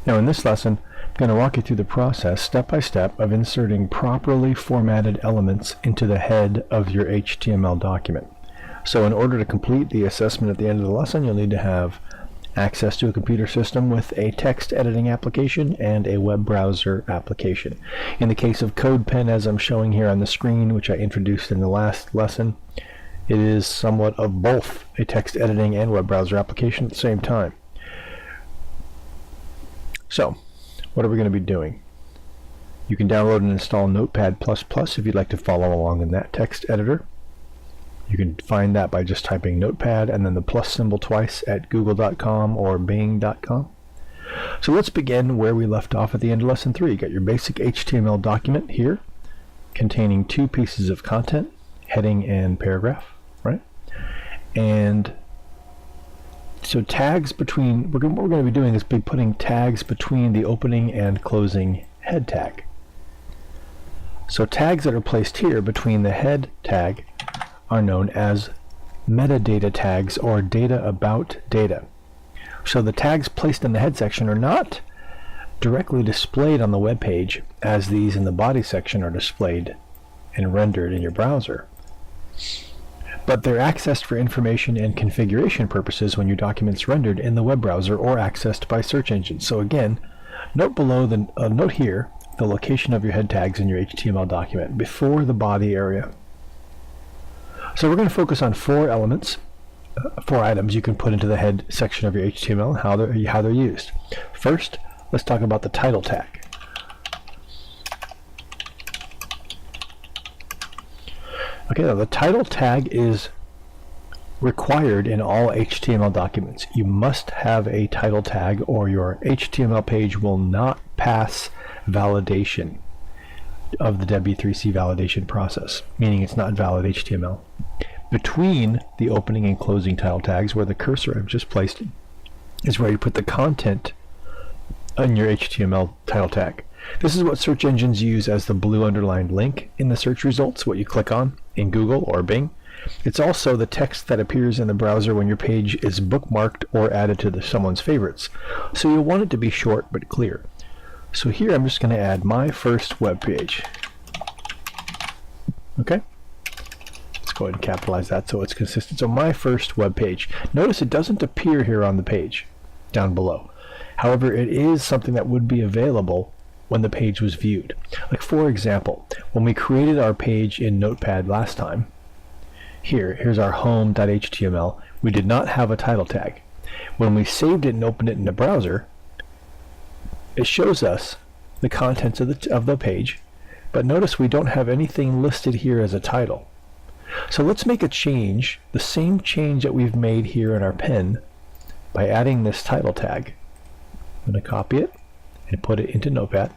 Now in this lesson, I'm going to walk you through the process step by step of inserting properly formatted elements into the head of your HTML document. So in order to complete the assessment at the end of the lesson, you'll need to have access to a computer system with a text editing application and a web browser application. In the case of CodePen, as I'm showing here on the screen, which I introduced in the last lesson, it is somewhat of both a text editing and web browser application at the same time. So, what are we going to be doing? You can download and install Notepad++ if you'd like to follow along in that text editor. You can find that by just typing Notepad and then the plus symbol twice at google.com or bing.com. So let's begin where we left off at the end of lesson 3. You got your basic HTML document here containing two pieces of content, heading and paragraph, right? And so tags between, what we're going to be doing is be putting tags between the opening and closing head tag. So tags that are placed here between the head tag are known as metadata tags, or data about data. So the tags placed in the head section are not directly displayed on the web page as these in the body section are displayed and rendered in your browser, but they're accessed for information and configuration purposes when your document's rendered in the web browser or accessed by search engines. So again, note below the note here the location of your head tags in your HTML document before the body area. So we're going to focus on four elements, four items you can put into the head section of your HTML and how they're used. First, let's talk about the title tag. Okay, now the title tag is required in all HTML documents. You must have a title tag or your HTML page will not pass validation of the W3C validation process, meaning it's not valid HTML. Between the opening and closing title tags, where the cursor I've just placed is where you put the content on your HTML title tag. This is what search engines use as the blue underlined link in the search results, what you click on in Google or Bing. It's also the text that appears in the browser when your page is bookmarked or added to someone's favorites. So you'll want it to be short but clear. So here I'm just going to add my first web page. Okay, let's go ahead and capitalize that so it's consistent. So my first web page. Notice it doesn't appear here on the page down below. However, it is something that would be available when the page was viewed. Like for example, when we created our page in Notepad last time, here's our home.html, we did not have a title tag. When we saved it and opened it in the browser, it shows us the contents of the page, but notice we don't have anything listed here as a title. So let's make a change, the same change that we've made here in our pen, by adding this title tag. I'm going to copy it and put it into Notepad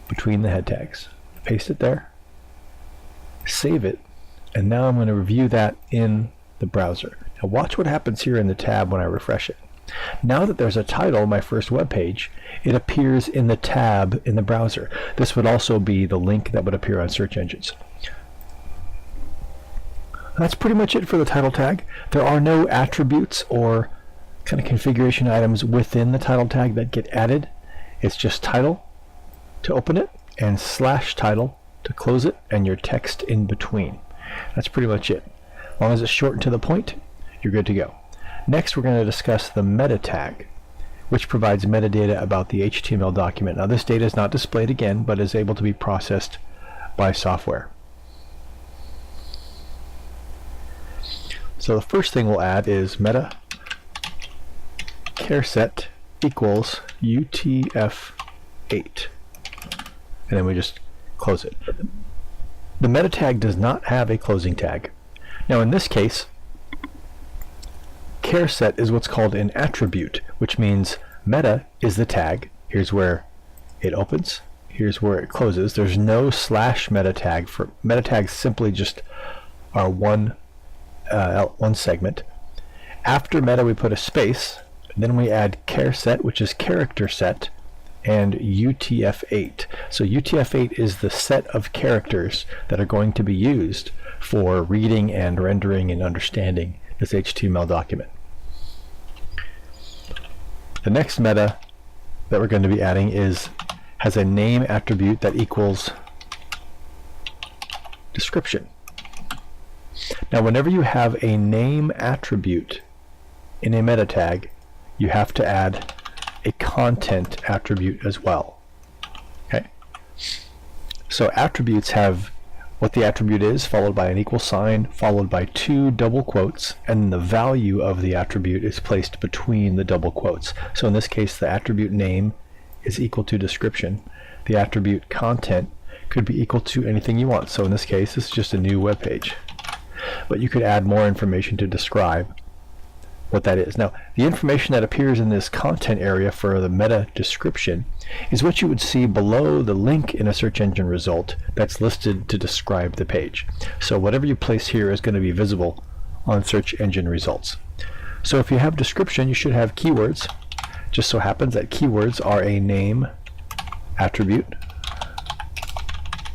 between the head tags. Paste it there, save it, and now I'm going to review that in the browser. Now watch what happens here in the tab when I refresh it. Now that there's a title, my first web page, it appears in the tab in the browser. This would also be the link that would appear on search engines. That's pretty much it for the title tag. There are no attributes or kind of configuration items within the title tag that get added. It's just title to open it and /title to close it and your text in between. That's pretty much it. As long as it's short and to the point, you're good to go. Next, we're going to discuss the meta tag, which provides metadata about the HTML document. Now this data is not displayed again, but is able to be processed by software. So the first thing we'll add is meta charset equals UTF-8. And then we just close it. The meta tag does not have a closing tag. Now in this case, charset is what's called an attribute, which means meta is the tag. Here's where it opens. Here's where it closes. There's no /meta tag. For meta tags simply just are one segment. After meta we put a space, then we add charset, which is character set, and UTF-8. So UTF-8 is the set of characters that are going to be used for reading and rendering and understanding this HTML document. The next meta that we're going to be adding has a name attribute that equals description. Now, whenever you have a name attribute in a meta tag, you have to add a content attribute as well. Okay? So attributes have what the attribute is, followed by an equal sign, followed by 2 double quotes, and the value of the attribute is placed between the double quotes. So in this case, the attribute name is equal to description. The attribute content could be equal to anything you want. So in this case, this is just a new web page. But you could add more information to describe what that is. Now, the information that appears in this content area for the meta description is what you would see below the link in a search engine result that's listed to describe the page. So whatever you place here is going to be visible on search engine results. So if you have description, you should have keywords. Just so happens that keywords are a name attribute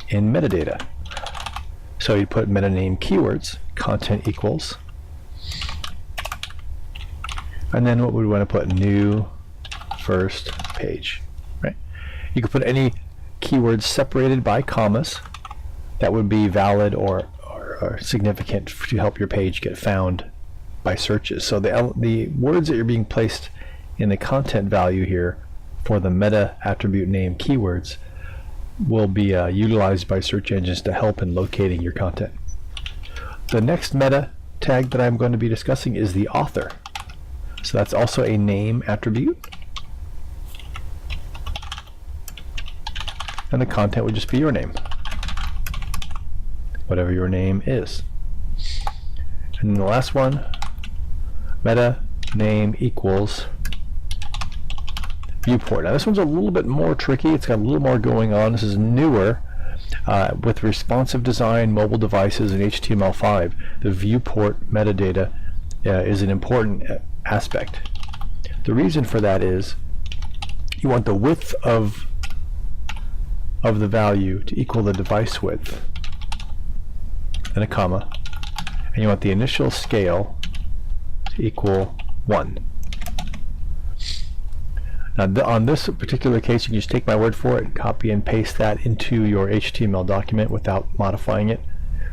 in metadata. So you put meta name keywords, content equals, and then what we want to put, new first page, right? You could put any keywords separated by commas that would be valid or significant to help your page get found by searches. So the words that you're being placed in the content value here for the meta attribute name keywords will be utilized by search engines to help in locating your content. The next meta tag that I'm going to be discussing is the author. So that's also a name attribute. And the content would just be your name, whatever your name is. And the last one, meta name equals viewport. Now this one's a little bit more tricky. It's got a little more going on. This is newer. With responsive design, mobile devices, and HTML5, the viewport metadata is an important aspect. The reason for that is you want the width of the value to equal the device width, and a comma, and you want the initial scale to equal 1. Now on this particular case, you can just take my word for it and copy and paste that into your HTML document without modifying it.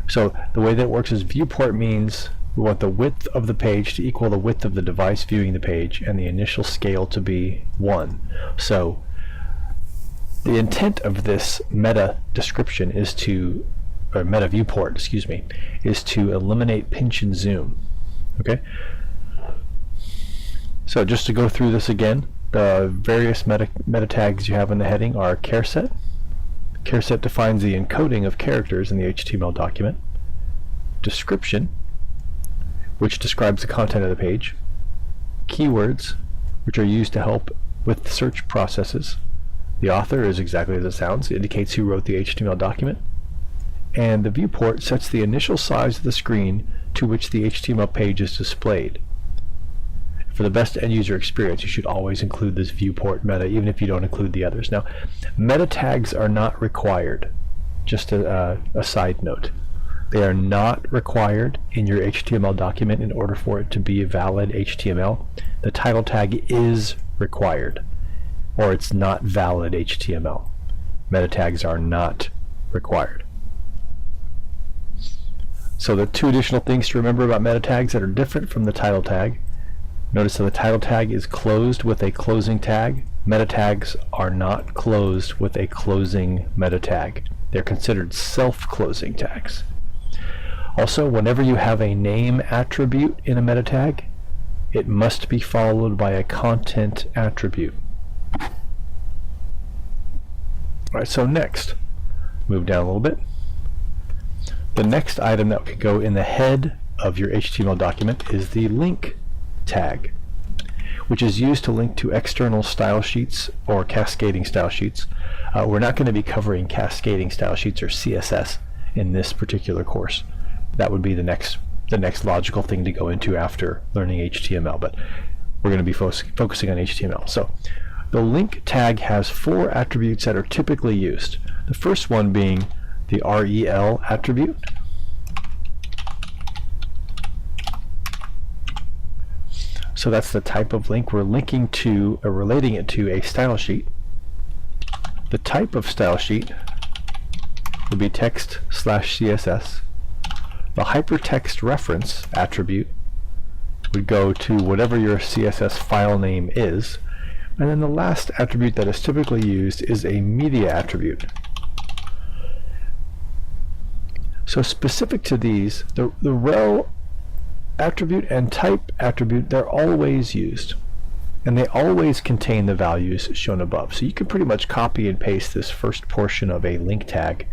So the way that works is viewport means we want the width of the page to equal the width of the device viewing the page and the initial scale to be 1. So the intent of this meta description is to, or meta viewport, excuse me, is to eliminate pinch and zoom. Okay? So just to go through this again, the various meta tags you have in the heading are charset. Charset defines the encoding of characters in the HTML document. Description, which describes the content of the page. Keywords, which are used to help with search processes. The author is exactly as it sounds. It indicates who wrote the HTML document. And the viewport sets the initial size of the screen to which the HTML page is displayed. For the best end user experience, you should always include this viewport meta, even if you don't include the others. Now, meta tags are not required. Just a side note. They are not required in your HTML document in order for it to be a valid HTML. The title tag is required, or it's not valid HTML. Meta tags are not required. So the 2 additional things to remember about meta tags that are different from the title tag. Notice that the title tag is closed with a closing tag. Meta tags are not closed with a closing meta tag. They're considered self-closing tags. Also, whenever you have a name attribute in a meta tag, it must be followed by a content attribute. Alright, so next, move down a little bit. The next item that could go in the head of your HTML document is the link tag, which is used to link to external style sheets or cascading style sheets. We're not going to be covering cascading style sheets or CSS in this particular course. That would be the next logical thing to go into after learning HTML, but we're going to be focusing on HTML. So the link tag has 4 attributes that are typically used. The first one being the rel attribute. So that's the type of link. We're linking to or relating it to a style sheet. The type of style sheet would be text/CSS. The hypertext reference attribute would go to whatever your CSS file name is. And then the last attribute that is typically used is a media attribute. So specific to these, the rel attribute and type attribute, they're always used. And they always contain the values shown above. So you can pretty much copy and paste this first portion of a link tag,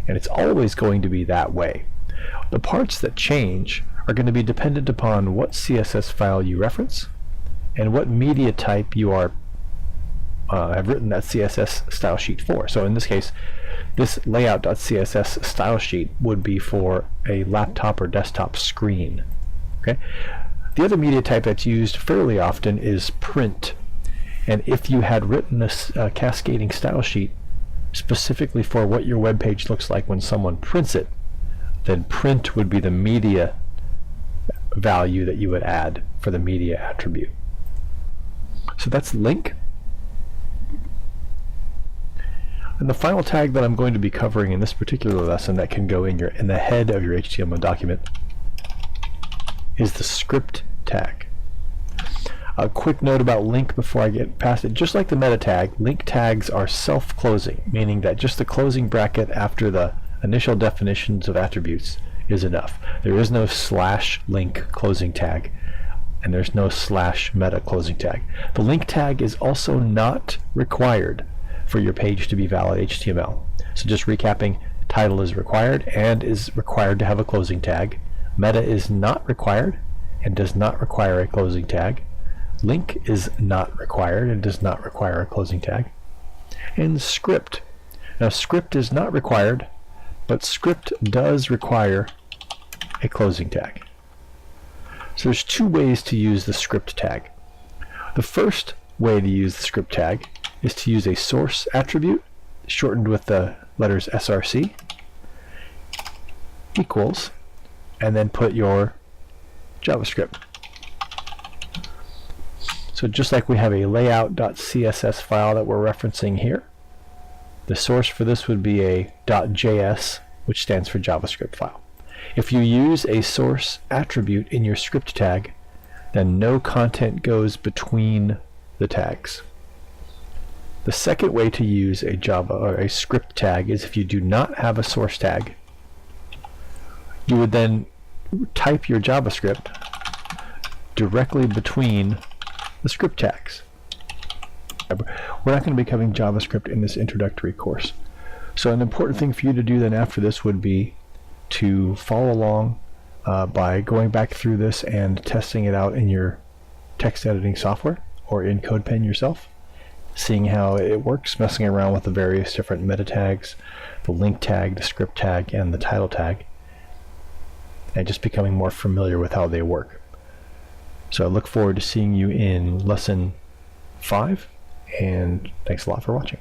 and it's always going to be that way. The parts that change are going to be dependent upon what CSS file you reference and what media type you are have written that CSS style sheet for. So in this case, this layout.css style sheet would be for a laptop or desktop screen. Okay. The other media type that's used fairly often is print. And if you had written this cascading style sheet specifically for what your web page looks like when someone prints it, then print would be the media value that you would add for the media attribute. So that's link. And the final tag that I'm going to be covering in this particular lesson that can go in the head of your HTML document is the script tag. A quick note about link before I get past it. Just like the meta tag, link tags are self-closing, meaning that just the closing bracket after the initial definitions of attributes is enough. There is no /link closing tag, and there's no /meta closing tag. The link tag is also not required for your page to be valid HTML. So just recapping, title is required and is required to have a closing tag. Meta is not required and does not require a closing tag. Link is not required and does not require a closing tag. And script. Now script is not required, but script does require a closing tag. So there's two ways to use the script tag. The first way to use the script tag is to use a source attribute shortened with the letters src equals, and then put your JavaScript. So just like we have a layout.css file that we're referencing here, the source for this would be a .js, which stands for JavaScript file. If you use a source attribute in your script tag, then no content goes between the tags. The second way to use a Java or a script tag is if you do not have a source tag, you would then type your JavaScript directly between the script tags. We're not going to be covering JavaScript in this introductory course. So an important thing for you to do then after this would be to follow along by going back through this and testing it out in your text editing software or in CodePen yourself, seeing how it works, messing around with the various different meta tags, the link tag, the script tag, and the title tag, and just becoming more familiar with how they work. So I look forward to seeing you in lesson 5, and thanks a lot for watching.